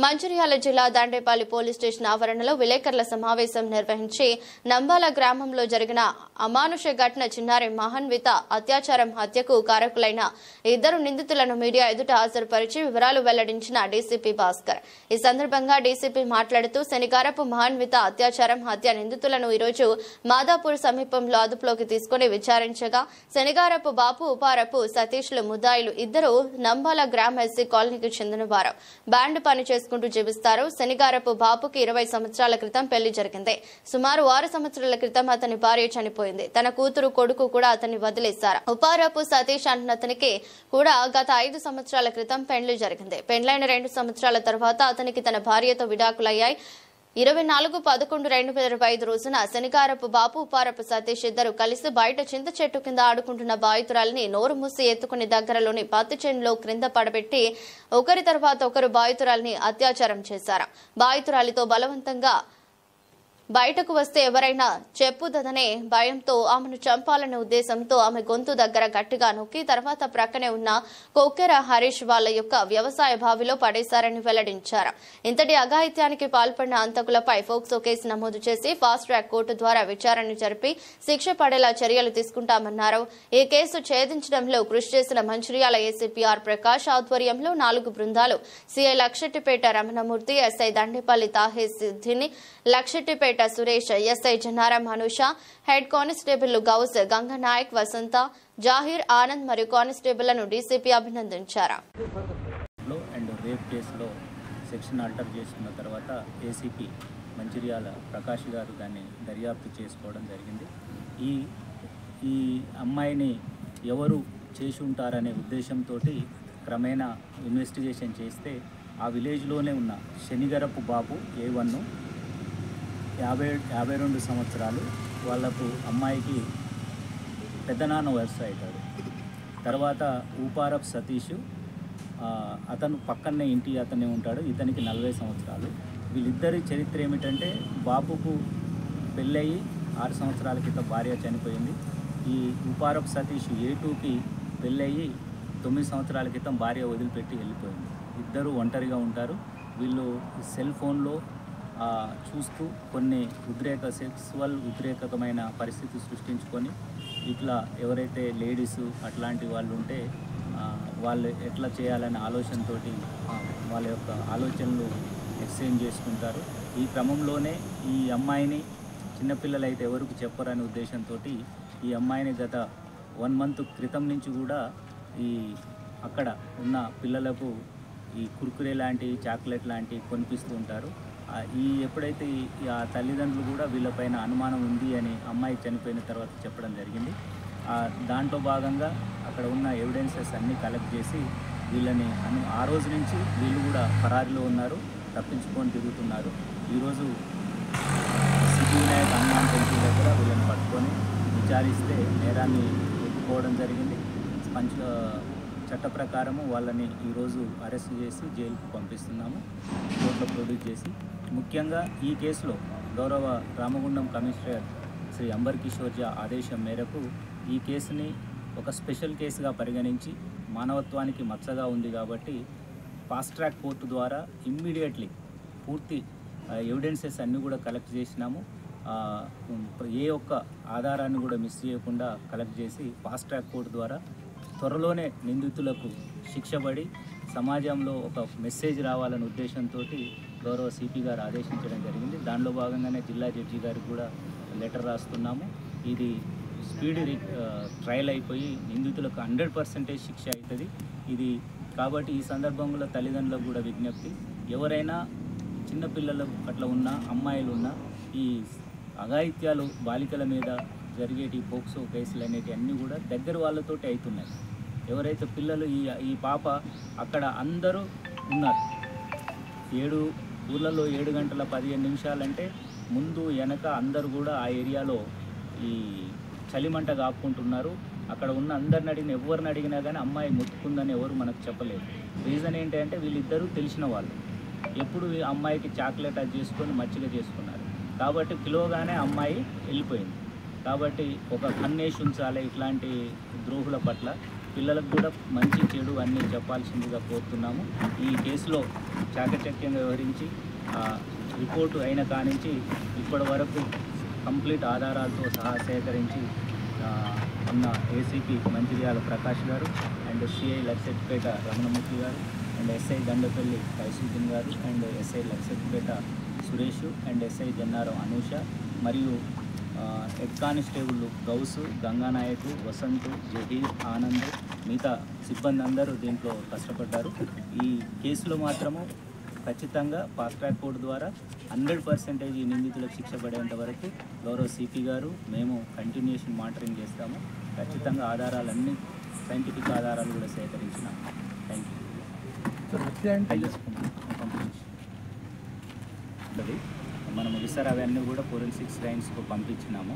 మంచిర్యాల జిల్లా Dandepalli police station ఆవరణలో విలేకరుల సమావేశం నిర్వహించి నంబాల గ్రామంలో జరిగిన అమానుష ఘటన చిన్నారి మహాన్విత అత్యాచారం హత్యకు కారకులైన ఇద్దరు నిందితులను మీడియా ఎదుట హాజరుపరిచి వివరాలు వెల్లడించిన డీసీపీ భాస్కర్. ఈ సందర్భంగా డీసీపీ మాట్లాడుతూ శనిగారపు మహాన్విత అత్యాచారం హత్య నిందితులను ఈరోజు మాదాపూర్ సమీపంలో అదుపులోకి తీసుకుని విచారించగా శనిగారపు బాపు ఉపారపు సతీష్లు ముద్దాయిలు ఇద్దరు నంబాల గ్రామ ఎస్సీ కాలనీకి చెందినవారు. బ్యాండ్ పని చేసుకుంటూ జీవిస్తారు. శనిగారపు బాపుకి 20 సంవత్సరాల క్రితం పెళ్లి జరిగింది. సుమారు 6 సంవత్సరాల క్రితం అతని భార్య చనిపోయింది. తన కూతురు కొడుకు కూడా అతన్ని వదిలేశారు. ఉపారపు సతీష్ అన్నతనికి కూడా గత 5 సంవత్సరాల క్రితం పెళ్లి జరిగింది. పెళ్లైన 2 సంవత్సరాల తర్వాత అతనికి తన భార్యతో విడాకులయ్యాయి. 24/11/2025 రోజున శనిగారపు బాపు ఉపారపు సతీష్ ఇద్దరు కలిసి బయట చింత చెట్టు కింద ఆడుకుంటున్న బాధితురాలిని నోరు మూసి ఎత్తుకుని దగ్గరలోని పత్తి చేనులో క్రింద పడబెట్టి ఒకరి తర్వాత ఒకరు బాధితురాలిని అత్యాచారం చేశారు. బాధితురాలితో బలవంతంగా బయటకు వస్తే ఎవరైనా చెప్పుదనే భయంతో ఆమెను చంపాలనే ఉద్దేశంతో ఆమె గొంతు దగ్గర గట్టిగా నొక్కి తర్వాత ప్రక్కనే ఉన్న కొక్కెర హరీష్ వాళ్ల యొక్క వ్యవసాయ బావిలో పడేశారని వెల్లడించారు. ఇంతటి అఘాయిత్యానికి పాల్పడిన హంతకులపై ఫోక్సో కేసు నమోదు చేసి ఫాస్ట్ ట్రాక్ కోర్టు ద్వారా విచారణ జరిపి శిక్ష పడేలా చర్యలు తీసుకుంటామన్నారు. ఈ కేసు ఛేదించడంలో కృషి చేసిన మంచిర్యాల ఏసీపీ ఆర్ ప్రకాష్ ఆధ్వర్యంలో 4 బృందాలు సిఐ లక్షెట్టిపేట రమణమూర్తి, ఎస్ఐ దండేపల్లి తాహే సిద్ధిని, Laxettipet Suresh, SI Jannaram Anusha, head constable Gouse, Ganganayak, Vasantha, Zaheer, Anand మరియు కానిస్టేబుల్లను డీసీపీ అభినందించారు. రేప్ కేసులో సెక్షన్ ఆల్టర్ చేసుకున్న తర్వాత ఏసీపీ మంచిర్యాల ప్రకాష్ గారు దాన్ని దర్యాప్తు చేసుకోవడం జరిగింది. ఈ అమ్మాయిని ఎవరు చేసి ఉంటారనే ఉద్దేశంతో క్రమేణా ఇన్వెస్టిగేషన్ చేస్తే ఆ విలేజ్లోనే ఉన్న శనిగరపు బాబు A1 52 సంవత్సరాలు, వాళ్లకు అమ్మాయికి పెద్దనాన్న వరుస అవుతాడు. తర్వాత ఊపారప్ సతీష్, అతను పక్కనే ఇంటి అతనే ఉంటాడు, ఇతనికి 40 సంవత్సరాలు. వీళ్ళిద్దరి చరిత్ర ఏమిటంటే బాపుకు పెళ్ళయి 6 సంవత్సరాల క్రితం భార్య చనిపోయింది. ఈ ఊపారప్ సతీష్ A2కి పెళ్ళయి 9 సంవత్సరాల క్రితం భార్య వదిలిపెట్టి వెళ్ళిపోయింది. ఇద్దరు ఒంటరిగా ఉంటారు. వీళ్ళు సెల్ ఫోన్లో చూస్తూ కొన్ని సెక్సువల్ ఉద్రేకమైన పరిస్థితి సృష్టించుకొని ఇట్లా ఎవరైతే లేడీస్ అట్లాంటి వాళ్ళు ఉంటే వాళ్ళు ఎట్లా చేయాలనే ఆలోచనతో వాళ్ళ యొక్క ఆలోచనలు ఎక్స్చేంజ్ చేసుకుంటారు. ఈ క్రమంలోనే ఈ అమ్మాయిని చిన్నపిల్లలైతే ఎవరికి చెప్పరనే ఉద్దేశంతో ఈ అమ్మాయిని గత 1 మంత్ క్రితం నుంచి కూడా అక్కడ ఉన్న పిల్లలకు ఈ కుర్కురే లాంటి చాక్లెట్ లాంటివి కొనిపిస్తూ ఉంటారు. ఎప్పుడైతే ఆ తల్లిదండ్రులు కూడా వీళ్ళపైన అనుమానం ఉంది అని అమ్మాయి చనిపోయిన తర్వాత చెప్పడం జరిగింది. దాంట్లో భాగంగా అక్కడ ఉన్న ఎవిడెన్సెస్ అన్నీ కలెక్ట్ చేసి వీళ్ళని ఆ రోజు నుంచి వీళ్ళు కూడా పరారీలో ఉన్నారు, తప్పించుకొని తిరుగుతున్నారు. ఈరోజు సిద్ధివినాయక్ హనుమాన్ టెంపుల్ దగ్గర వీళ్ళని పట్టుకొని విచారిస్తే నేరాన్ని ఒప్పుకోవడం జరిగింది. చట్ట ప్రకారము వాళ్ళని ఈరోజు అరెస్ట్ చేసి జైలుకు పంపిస్తున్నాము, కోర్టులో ప్రొడ్యూస్ చేసి. ముఖ్యంగా ఈ కేసులో గౌరవ రామగుండం కమిషనర్ శ్రీ అంబర్ కిషోర్ జా ఆదేశం మేరకు ఈ కేసుని ఒక స్పెషల్ కేసుగా పరిగణించి మానవత్వానికి మచ్చగా ఉంది కాబట్టి ఫాస్ట్ ట్రాక్ కోర్టు ద్వారా ఇమ్మీడియట్లీ పూర్తి ఎవిడెన్సెస్ అన్నీ కూడా కలెక్ట్ చేసినాము. ఏ ఒక్క ఆధారాన్ని కూడా మిస్ చేయకుండా కలెక్ట్ చేసి ఫాస్ట్ ట్రాక్ కోర్టు ద్వారా త్వరలోనే నిందితులకు శిక్ష పడి సమాజంలో ఒక మెసేజ్ రావాలనే ఉద్దేశంతో గౌరవ సిపి గారు ఆదేశించడం జరిగింది. దానిలో భాగంగానే జిల్లా జడ్జి గారికి కూడా లెటర్ రాస్తున్నాము. ఇది స్పీడ్ ట్రయల్ అయిపోయి నిందితులకు 100% శిక్ష అవుతుంది. ఇది కాబట్టి ఈ సందర్భంలో తల్లిదండ్రులకు కూడా విజ్ఞప్తి, ఎవరైనా చిన్నపిల్లలు అట్లా ఉన్న అమ్మాయిలు ఉన్న ఈ అఘాయిత్యాలు బాలికల మీద జరిగేటి పోక్సో కేసులు అనేవి అన్నీ కూడా దగ్గర వాళ్ళతోటి అవుతున్నాయి. ఎవరైతే పిల్లలు ఈ పాప అక్కడ అందరూ ఉన్నారు. 7 ఊర్లలో 7 గంటల 15 నిమిషాలంటే ముందు వెనక అందరూ కూడా ఆ ఏరియాలో ఈ చలిమంట కాపుకుంటున్నారు. అక్కడ ఉన్న అందరిని అడిగిన ఎవరిని అడిగినా కానీ అమ్మాయి ముట్టుకుందని ఎవరు మనకు చెప్పలేదు. రీజన్ ఏంటంటే వీళ్ళిద్దరూ తెలిసిన వాళ్ళు, ఎప్పుడు అమ్మాయికి చాక్లెట్ అది చేసుకొని మచ్చిగ చేసుకున్నారు కాబట్టి పిలవగానే అమ్మాయి వెళ్ళిపోయింది. కాబట్టి ఒక కన్నేసి ఉంచాలి ఇట్లాంటి ద్రోహుల పట్ల. పిల్లలకు కూడా మంచి చెడు అన్నీ చెప్పాల్సిందిగా కోరుతున్నాము. ఈ కేసులో చాకచక్యంగా వ్యవహరించి రిపోర్టు అయిన కానించి ఇప్పటి వరకు కంప్లీట్ ఆధారాలతో సహా సేకరించి ఉన్న ఏసీపీ మంచిర్యాల ప్రకాష్ గారు అండ్ సిఐ లక్సెట్పేట రమణమూర్తి గారు అండ్ ఎస్ఐ దండపల్లి కైసుద్దీన్ గారు and SI Luxettipet Suresh and SI Jannaram Anusha మరియు హెడ్ కానిస్టేబుల్ గౌసు, గంగానాయకు, వసంత్, జహీర్, ఆనంద్ మిగతా సిబ్బంది అందరూ దీంట్లో కష్టపడ్డారు. ఈ కేసులో మాత్రము ఖచ్చితంగా ఫాస్ట్ ట్రాక్ కోర్టు ద్వారా 100% ఈ నిందితులకు శిక్ష పడేంత వరకు గౌరవ సిపి గారు మేము కంటిన్యూషన్ మానిటరింగ్ చేస్తాము. ఖచ్చితంగా ఆధారాలన్నీ సైంటిఫిక్ ఆధారాలు కూడా సేకరించినాం. Thank you. మనము రిసర్ అవన్నీ కూడా ఫోరెన్సిక్స్ సైన్స్కు పంపించినాము.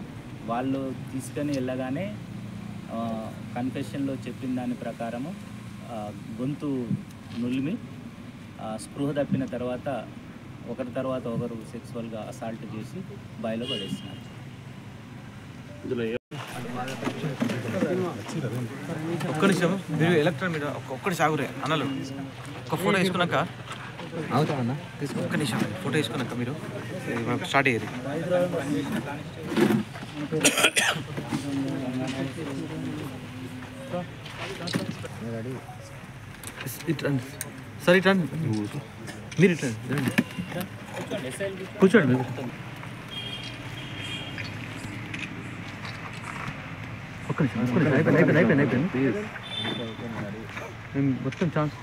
వాళ్ళు తీసుకొని వెళ్ళగానే కన్ఫెషన్లో చెప్పిన దాని ప్రకారము గొంతు నులిమి స్పృహ తప్పిన తర్వాత ఒకరి తర్వాత ఒకరు సెక్సువల్గా అసాల్ట్ చేసి బాయిలో పడేస్తున్నారు. ఒక్క నిమిషం మీరు ఎలక్ట్రాన్ మీద ఒక్కటి సాగురే అన్నలు ఒక ఫోటో వేసుకున్నాక అవుతామన్నా ఒక్క నిమిషం ఫోటో వేసుకున్నాక మీరు స్టార్ట్ అయ్యేది. సరే ఇట్లా మీరు ఇట్లా కూర్చోండి. ఒక్క నిమిషం అయిపోయింది మొత్తం ఛాన్స్